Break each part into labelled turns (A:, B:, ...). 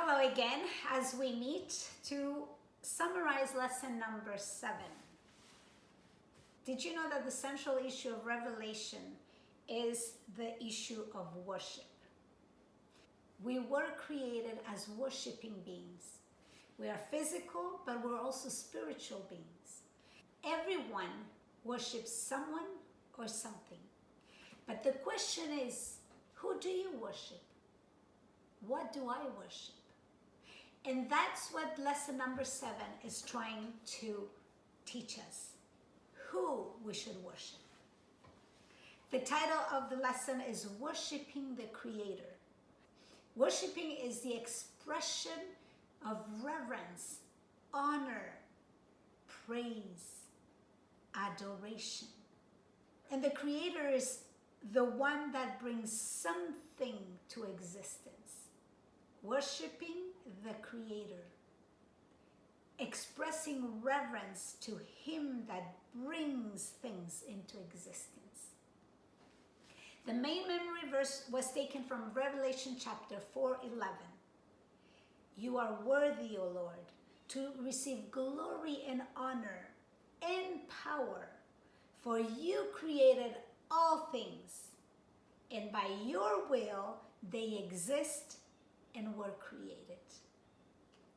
A: Hello again as we meet to summarize lesson number 7. Did you know that the central issue of Revelation is the issue of worship? We were created as worshiping beings. We are physical, but we're also spiritual beings. Everyone worships someone or something. But the question is, who do you worship? What do I worship? And that's what lesson number 7 is trying to teach us, who we should worship. The title of the lesson is Worshiping the Creator. Worshiping is the expression of reverence, honor, praise, adoration. And the Creator is the one that brings something to existence. Worshiping the Creator, expressing reverence to Him that brings things into existence. The main memory verse was taken from Revelation chapter 4:11. You are worthy, O Lord, to receive glory and honor and power, for you created all things, and by your will they exist and were created.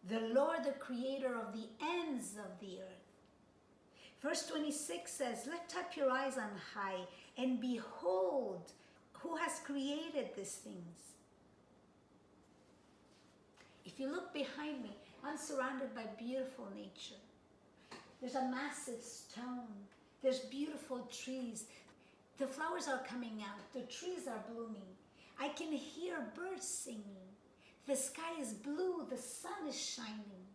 A: The Lord, the Creator of the ends of the earth. Verse 26 says, lift up your eyes on high and behold who has created these things. If you look behind me, I'm surrounded by beautiful nature. There's a massive stone. There's beautiful trees. The flowers are coming out. The trees are blooming. I can hear birds singing. The sky is blue. The sun is shining.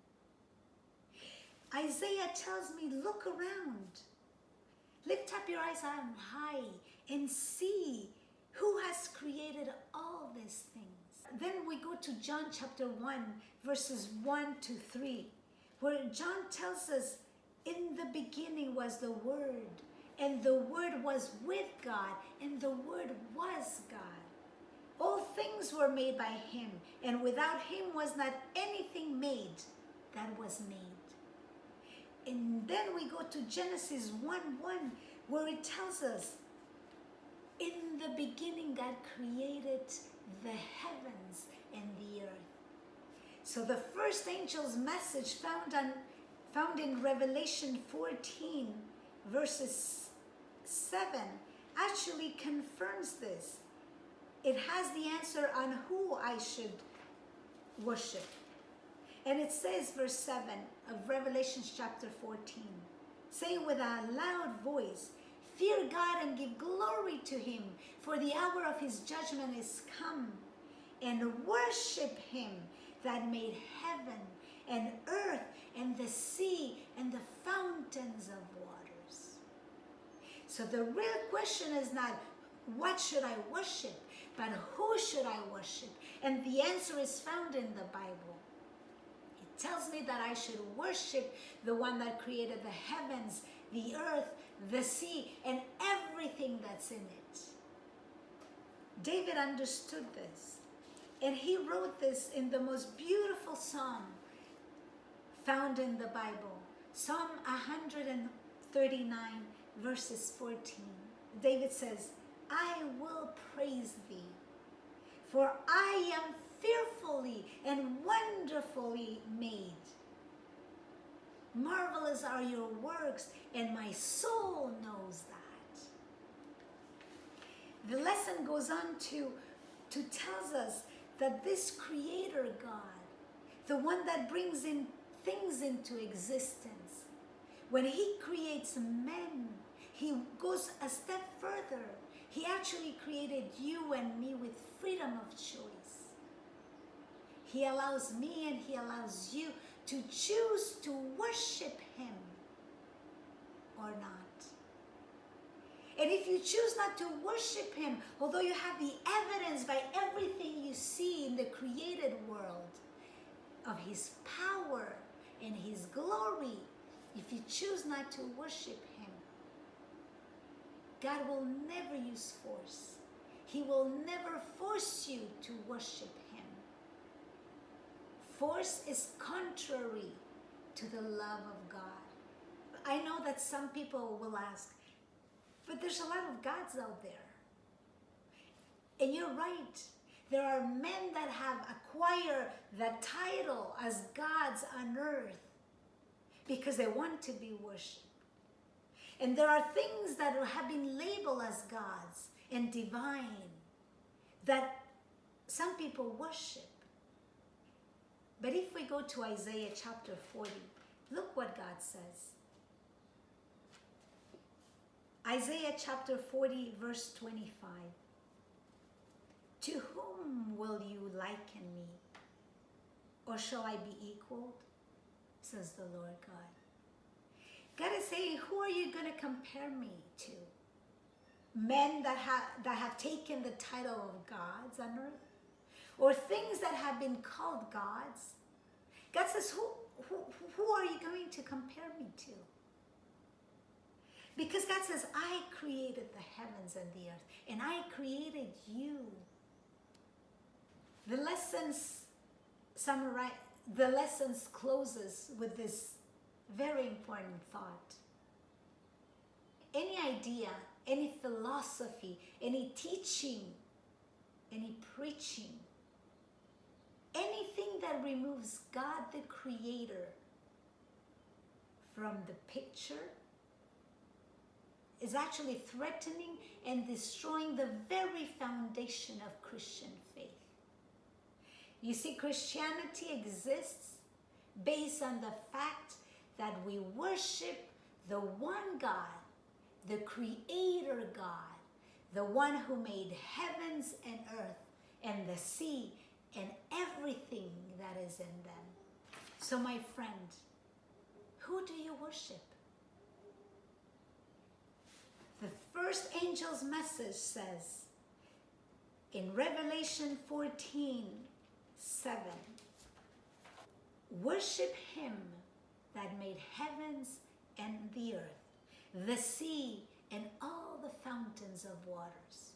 A: Isaiah tells me, look around. Lift up your eyes on high and see who has created all these things. Then we go to John chapter 1, verses 1 to 3, where John tells us, in the beginning was the Word, and the Word was with God, and the Word was God. All things were made by Him, and without Him was not anything made that was made. And then we go to Genesis 1:1, where it tells us, in the beginning God created the heavens and the earth. So the first angel's message found in Revelation 14, verses 7, actually confirms this. It has the answer on who I should worship. And it says, verse 7 of Revelation chapter 14, saying with a loud voice, fear God and give glory to Him, for the hour of His judgment is come, and worship Him that made heaven and earth and the sea and the fountains of waters. So the real question is not, what should I worship? But who should I worship? And the answer is found in the Bible. It tells me that I should worship the one that created the heavens, the earth, the sea, and everything that's in it. David understood this, and he wrote this in the most beautiful psalm found in the Bible, Psalm 139, verses 14. David says, I will praise Thee, for I am fearfully and wonderfully made. Marvelous are your works, and my soul knows that. The lesson goes on to tells us that this Creator God, the one that brings in things into existence, when He creates men, He goes a step further. He actually created you and me with freedom of choice. He allows me and He allows you to choose to worship Him or not. And if you choose not to worship Him, although you have the evidence by everything you see in the created world of His power and His glory, if you choose not to worship Him, God will never use force. He will never force you to worship Him. Force is contrary to the love of God. I know that some people will ask, but there's a lot of gods out there. And you're right. There are men that have acquired the title as gods on earth because they want to be worshipped. And there are things that have been labeled as gods and divine that some people worship. But if we go to Isaiah chapter 40, look what God says. Isaiah chapter 40, verse 25. To whom will you liken me? Or shall I be equaled? Says the Lord God. God is saying, who are you going to compare me to? Men that have taken the title of gods on earth? Or things that have been called gods? God says, who are you going to compare me to? Because God says, I created the heavens and the earth, and I created you. The lessons closes with this very important thought. Any idea, any philosophy, any teaching, any preaching, anything that removes God the Creator from the picture is actually threatening and destroying the very foundation of Christian faith. You see, Christianity exists based on the fact that we worship the one God, the Creator God, the one who made heavens and earth and the sea and everything that is in them. So my friend, who do you worship? The first angel's message says in Revelation 14:7, worship him that made heavens and the earth, the sea, and all the fountains of waters.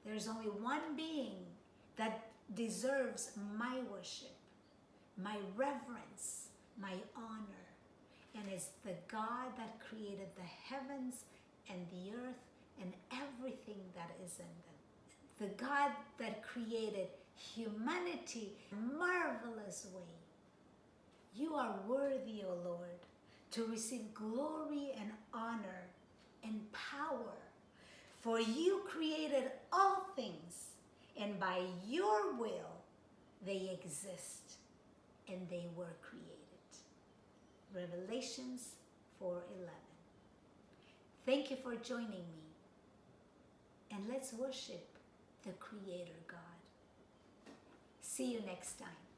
A: There's only one being that deserves my worship, my reverence, my honor, and it's the God that created the heavens and the earth and everything that is in them. The God that created humanity in a marvelous way. You are worthy, O Lord, to receive glory and honor and power. For you created all things, and by your will they exist and they were created. Revelations 4:11. Thank you for joining me, and let's worship the Creator God. See you next time.